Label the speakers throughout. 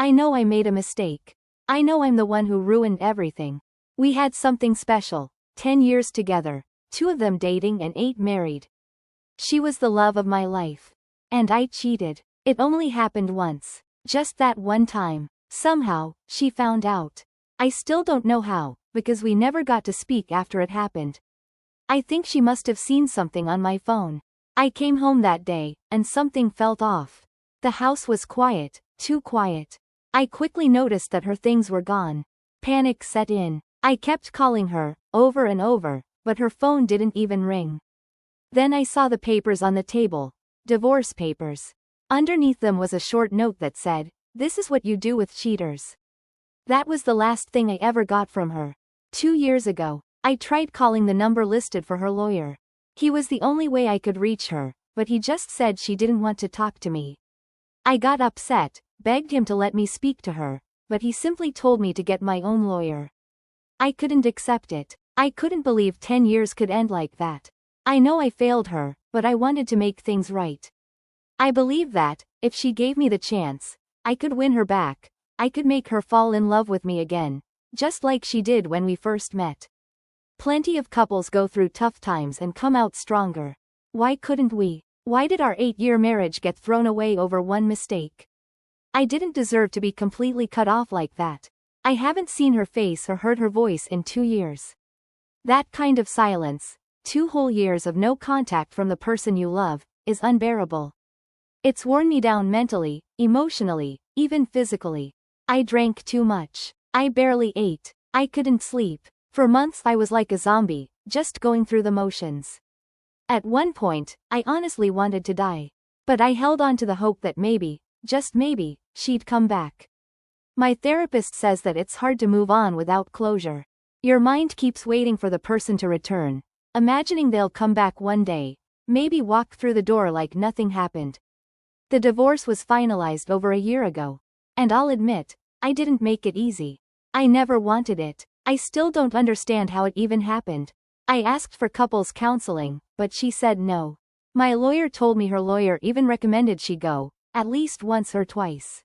Speaker 1: I know I made a mistake. I know I'm the one who ruined everything. We had something special. 10 years together. 2 of them dating and 8 married. She was the love of my life. And I cheated. It only happened once. Just that one time. Somehow, she found out. I still don't know how, because we never got to speak after it happened. I think she must have seen something on my phone. I came home that day, and something felt off. The house was quiet, too quiet. I quickly noticed that her things were gone. Panic set in. I kept calling her, over and over, but her phone didn't even ring. Then I saw the papers on the table. Divorce papers. Underneath them was a short note that said, "This is what you do with cheaters." That was the last thing I ever got from her. 2 years ago, I tried calling the number listed for her lawyer. He was the only way I could reach her, but he just said she didn't want to talk to me. I got upset, begged him to let me speak to her, but he simply told me to get my own lawyer. I couldn't accept it. I couldn't believe 10 years could end like that. I know I failed her, but I wanted to make things right. I believed that, if she gave me the chance, I could win her back. I could make her fall in love with me again, just like she did when we first met. Plenty of couples go through tough times and come out stronger. Why couldn't we? Why did our 8-year marriage get thrown away over one mistake? I didn't deserve to be completely cut off like that. I haven't seen her face or heard her voice in 2 years. That kind of silence, 2 whole years of no contact from the person you love, is unbearable. It's worn me down mentally, emotionally, even physically. I drank too much. I barely ate. I couldn't sleep. For months I was like a zombie, just going through the motions. At one point, I honestly wanted to die. But I held on to the hope that maybe, just maybe, she'd come back. My therapist says that it's hard to move on without closure. Your mind keeps waiting for the person to return, imagining they'll come back one day, maybe walk through the door like nothing happened. The divorce was finalized over a year ago. And I'll admit, I didn't make it easy. I never wanted it. I still don't understand how it even happened. I asked for couples counseling, but she said no. My lawyer told me her lawyer even recommended she go, at least once or twice.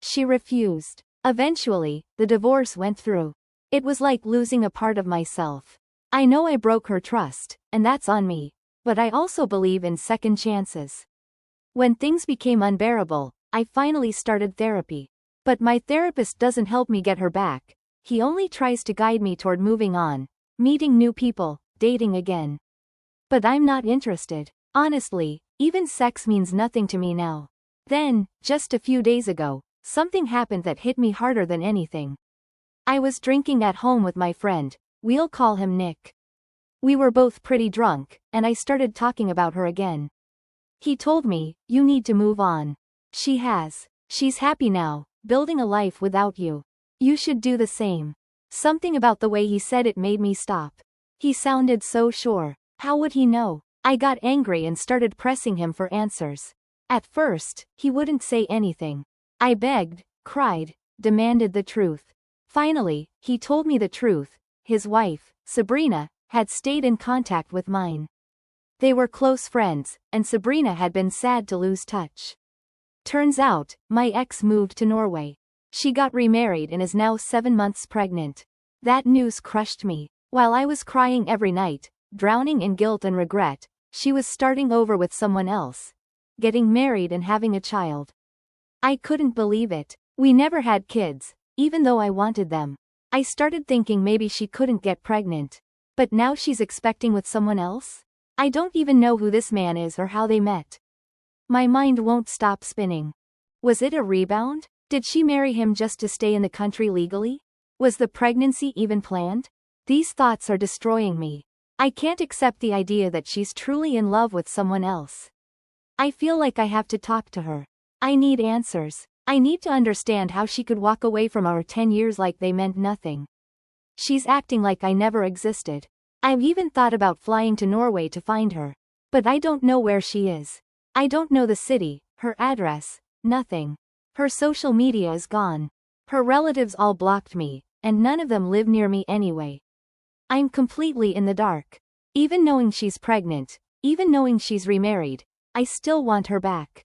Speaker 1: She refused. Eventually, the divorce went through. It was like losing a part of myself. I know I broke her trust, and that's on me. But I also believe in second chances. When things became unbearable, I finally started therapy. But my therapist doesn't help me get her back. He only tries to guide me toward moving on, meeting new people, dating again. But I'm not interested. Honestly, even sex means nothing to me now. Then, just a few days ago, something happened that hit me harder than anything. I was drinking at home with my friend, we'll call him Nick. We were both pretty drunk, and I started talking about her again. He told me, "You need to move on. She has. She's happy now, building a life without you. You should do the same." Something about the way he said it made me stop. He sounded so sure. How would he know? I got angry and started pressing him for answers. At first, he wouldn't say anything. I begged, cried, demanded the truth. Finally, he told me the truth. His wife, Sabrina, had stayed in contact with mine. They were close friends, and Sabrina had been sad to lose touch. Turns out, my ex moved to Norway. She got remarried and is now 7 months pregnant. That news crushed me. While I was crying every night, drowning in guilt and regret, she was starting over with someone else, getting married and having a child. I couldn't believe it. We never had kids, even though I wanted them. I started thinking maybe she couldn't get pregnant. But now she's expecting with someone else? I don't even know who this man is or how they met. My mind won't stop spinning. Was it a rebound? Did she marry him just to stay in the country legally? Was the pregnancy even planned? These thoughts are destroying me. I can't accept the idea that she's truly in love with someone else. I feel like I have to talk to her. I need answers. I need to understand how she could walk away from our 10 years like they meant nothing. She's acting like I never existed. I've even thought about flying to Norway to find her. But I don't know where she is. I don't know the city, her address, nothing. Her social media is gone. Her relatives all blocked me, and none of them live near me anyway. I'm completely in the dark. Even knowing she's pregnant, even knowing she's remarried, I still want her back.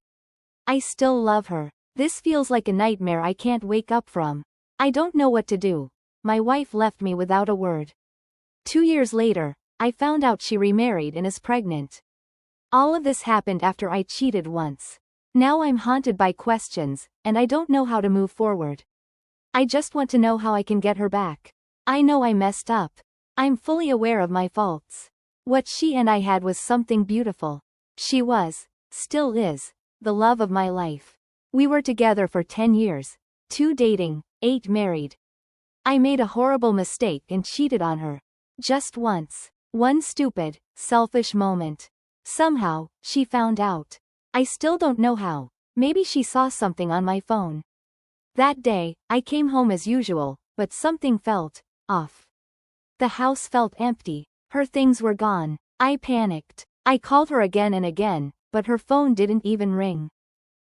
Speaker 1: I still love her. This feels like a nightmare I can't wake up from. I don't know what to do. My wife left me without a word. 2 years later, I found out she remarried and is pregnant. All of this happened after I cheated once. Now I'm haunted by questions, and I don't know how to move forward. I just want to know how I can get her back. I know I messed up. I'm fully aware of my faults. What she and I had was something beautiful. She was, still is, the love of my life. We were together for 10 years, 2 dating, 8 married. I made a horrible mistake and cheated on her. Just once. One stupid, selfish moment. Somehow, she found out. I still don't know how. Maybe she saw something on my phone. That day, I came home as usual, but something felt off. The house felt empty. Her things were gone. I panicked. I called her again and again, but her phone didn't even ring.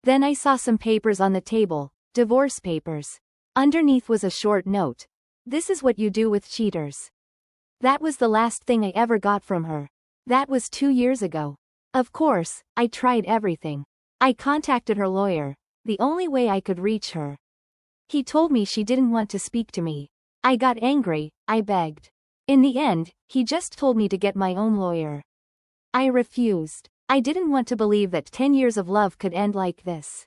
Speaker 1: Then I saw some papers on the table, divorce papers. Underneath was a short note. This is what you do with cheaters. That was the last thing I ever got from her. That was 2 years ago. Of course, I tried everything. I contacted her lawyer, the only way I could reach her. He told me she didn't want to speak to me. I got angry, I begged. In the end, he just told me to get my own lawyer. I refused. I didn't want to believe that 10 years of love could end like this.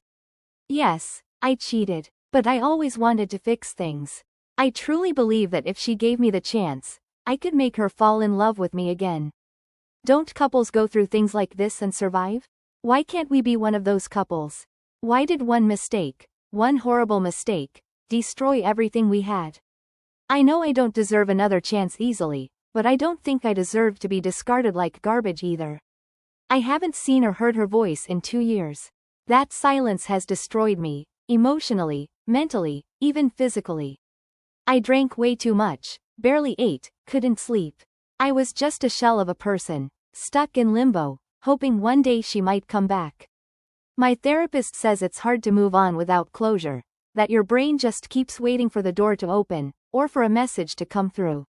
Speaker 1: Yes, I cheated, but I always wanted to fix things. I truly believe that if she gave me the chance, I could make her fall in love with me again. Don't couples go through things like this and survive? Why can't we be one of those couples? Why did one mistake, one horrible mistake, destroy everything we had? I know I don't deserve another chance easily, but I don't think I deserve to be discarded like garbage either. I haven't seen or heard her voice in 2 years. That silence has destroyed me, emotionally, mentally, even physically. I drank way too much, barely ate, couldn't sleep. I was just a shell of a person, stuck in limbo, hoping one day she might come back. My therapist says it's hard to move on without closure, that your brain just keeps waiting for the door to open, or for a message to come through.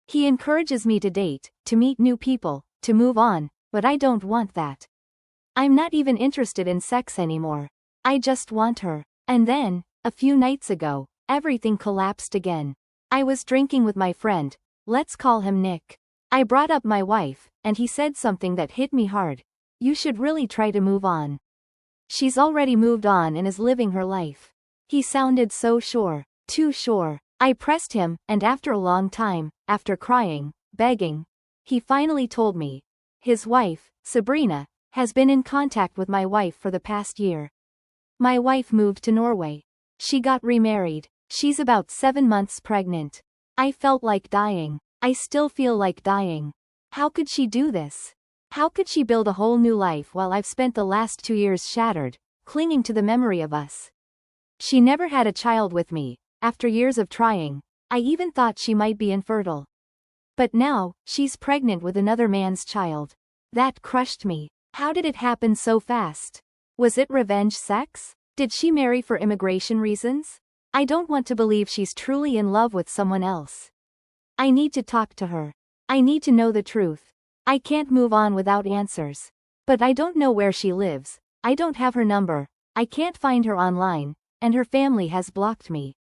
Speaker 1: He encourages me to date, to meet new people, to move on, but I don't want that. I'm not even interested in sex anymore. I just want her. And then, a few nights ago, everything collapsed again. I was drinking with my friend, let's call him Nick. I brought up my wife, and he said something that hit me hard. You should really try to move on. She's already moved on and is living her life. He sounded so sure, too sure. I pressed him, and after a long time, after crying, begging, he finally told me. His wife, Sabrina, has been in contact with my wife for the past year. My wife moved to Norway. She got remarried. She's about 7 months pregnant. I felt like dying. I still feel like dying. How could she do this? How could she build a whole new life while I've spent the last 2 years shattered, clinging to the memory of us? She never had a child with me. After years of trying, I even thought she might be infertile. But now, she's pregnant with another man's child. That crushed me. How did it happen so fast? Was it revenge sex? Did she marry for immigration reasons? I don't want to believe she's truly in love with someone else. I need to talk to her. I need to know the truth. I can't move on without answers. But I don't know where she lives. I don't have her number. I can't find her online, and her family has blocked me.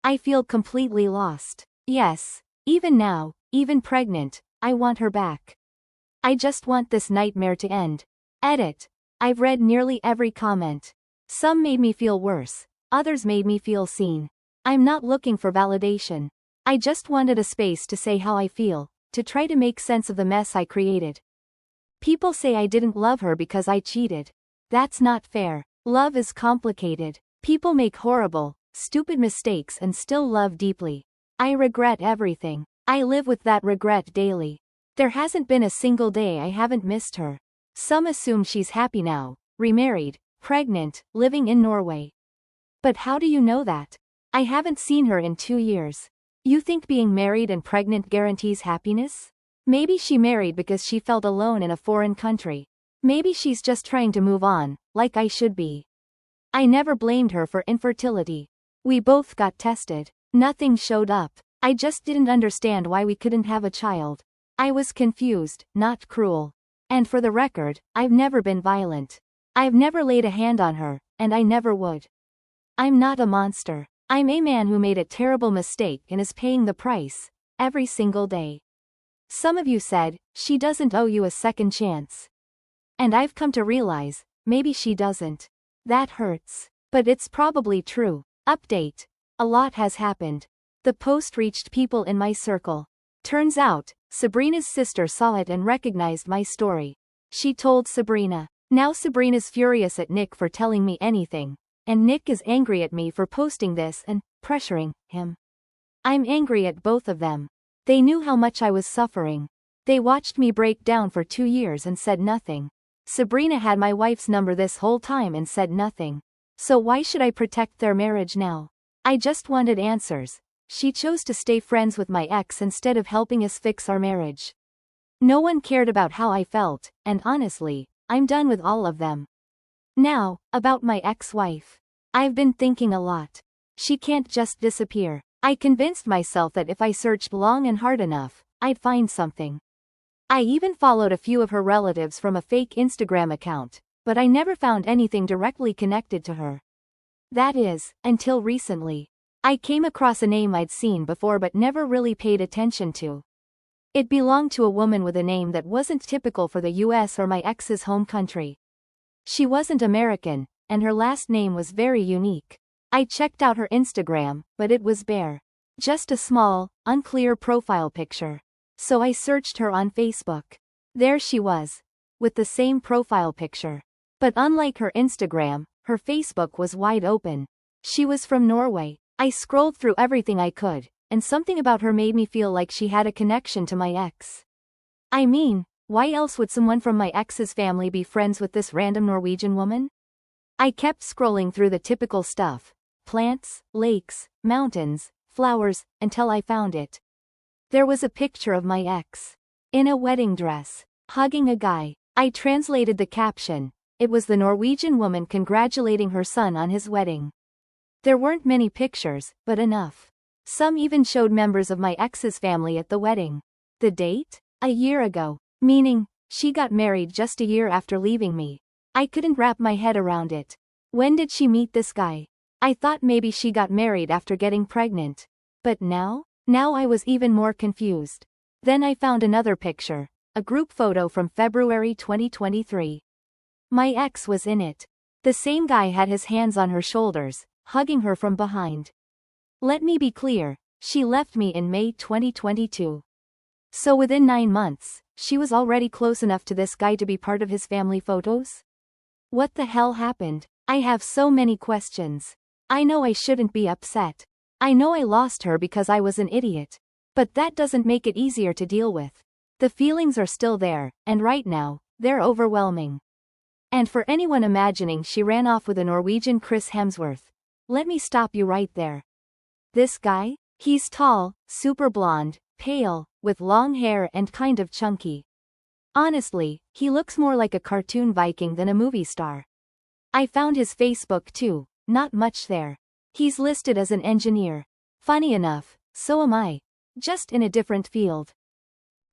Speaker 1: I feel completely lost. Yes, even now, even pregnant, I want her back. I just want this nightmare to end. Edit. I've read nearly every comment. Some made me feel worse, others made me feel seen. I'm not looking for validation. I just wanted a space to say how I feel, to try to make sense of the mess I created. People say I didn't love her because I cheated. That's not fair. Love is complicated. People make horrible, stupid mistakes and still love deeply. I regret everything. I live with that regret daily. There hasn't been a single day I haven't missed her. Some assume she's happy now, remarried, pregnant, living in Norway. But how do you know that? I haven't seen her in 2 years. You think being married and pregnant guarantees happiness? Maybe she married because she felt alone in a foreign country. Maybe she's just trying to move on, like I should be. I never blamed her for infertility. We both got tested. Nothing showed up. I just didn't understand why we couldn't have a child. I was confused, not cruel. And for the record, I've never been violent. I've never laid a hand on her, and I never would. I'm not a monster. I'm a man who made a terrible mistake and is paying the price, every single day. Some of you said, she doesn't owe you a second chance. And I've come to realize, maybe she doesn't. That hurts. But it's probably true. Update. A lot has happened. The post reached people in my circle. Turns out, Sabrina's sister saw it and recognized my story. She told Sabrina. Now Sabrina's furious at Nick for telling me anything. And Nick is angry at me for posting this and pressuring him. I'm angry at both of them. They knew how much I was suffering. They watched me break down for 2 years and said nothing. Sabrina had my wife's number this whole time and said nothing. So why should I protect their marriage now? I just wanted answers. She chose to stay friends with my ex instead of helping us fix our marriage. No one cared about how I felt, and honestly, I'm done with all of them. Now, about my ex-wife. I've been thinking a lot. She can't just disappear. I convinced myself that if I searched long and hard enough, I'd find something. I even followed a few of her relatives from a fake Instagram account, but I never found anything directly connected to her. That is, until recently. I came across a name I'd seen before but never really paid attention to. It belonged to a woman with a name that wasn't typical for the US or my ex's home country. She wasn't American, and her last name was very unique. I checked out her Instagram, but it was bare. Just a small, unclear profile picture. So I searched her on Facebook. There she was. With the same profile picture. But unlike her Instagram, her Facebook was wide open. She was from Norway. I scrolled through everything I could, and something about her made me feel like she had a connection to my ex. I mean, why else would someone from my ex's family be friends with this random Norwegian woman? I kept scrolling through the typical stuff. Plants, lakes, mountains, flowers, until I found it. There was a picture of my ex. In a wedding dress. Hugging a guy. I translated the caption. It was the Norwegian woman congratulating her son on his wedding. There weren't many pictures, but enough. Some even showed members of my ex's family at the wedding. The date? A year ago. Meaning, she got married just a year after leaving me. I couldn't wrap my head around it. When did she meet this guy? I thought maybe she got married after getting pregnant. But now? Now I was even more confused. Then I found another picture. A group photo from February 2023. My ex was in it. The same guy had his hands on her shoulders, hugging her from behind. Let me be clear, she left me in May 2022. So within 9 months, she was already close enough to this guy to be part of his family photos? What the hell happened? I have so many questions. I know I shouldn't be upset. I know I lost her because I was an idiot. But that doesn't make it easier to deal with. The feelings are still there, and right now, they're overwhelming. And for anyone imagining she ran off with a Norwegian Chris Hemsworth, let me stop you right there. This guy? He's tall, super blonde, pale, with long hair and kind of chunky. Honestly, he looks more like a cartoon Viking than a movie star. I found his Facebook too, not much there. He's listed as an engineer. Funny enough, so am I. Just in a different field.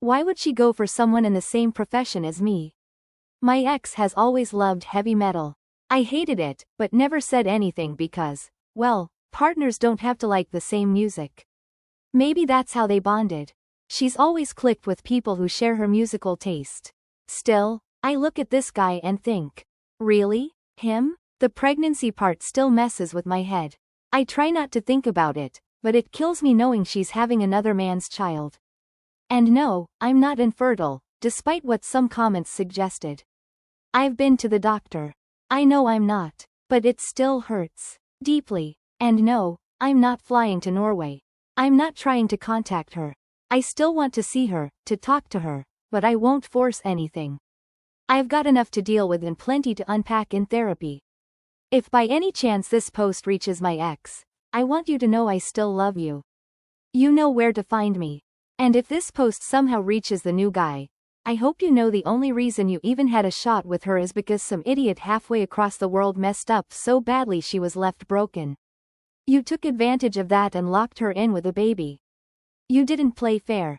Speaker 1: Why would she go for someone in the same profession as me? My ex has always loved heavy metal. I hated it, but never said anything because, well, partners don't have to like the same music. Maybe that's how they bonded. She's always clicked with people who share her musical taste. Still, I look at this guy and think, really? Him? The pregnancy part still messes with my head. I try not to think about it, but it kills me knowing she's having another man's child. And no, I'm not infertile, despite what some comments suggested. I've been to the doctor. I know I'm not, but it still hurts. Deeply. And no, I'm not flying to Norway. I'm not trying to contact her. I still want to see her, to talk to her, but I won't force anything. I've got enough to deal with and plenty to unpack in therapy. If by any chance this post reaches my ex, I want you to know I still love you. You know where to find me. And if this post somehow reaches the new guy, I hope you know the only reason you even had a shot with her is because some idiot halfway across the world messed up so badly she was left broken. You took advantage of that and locked her in with a baby. You didn't play fair.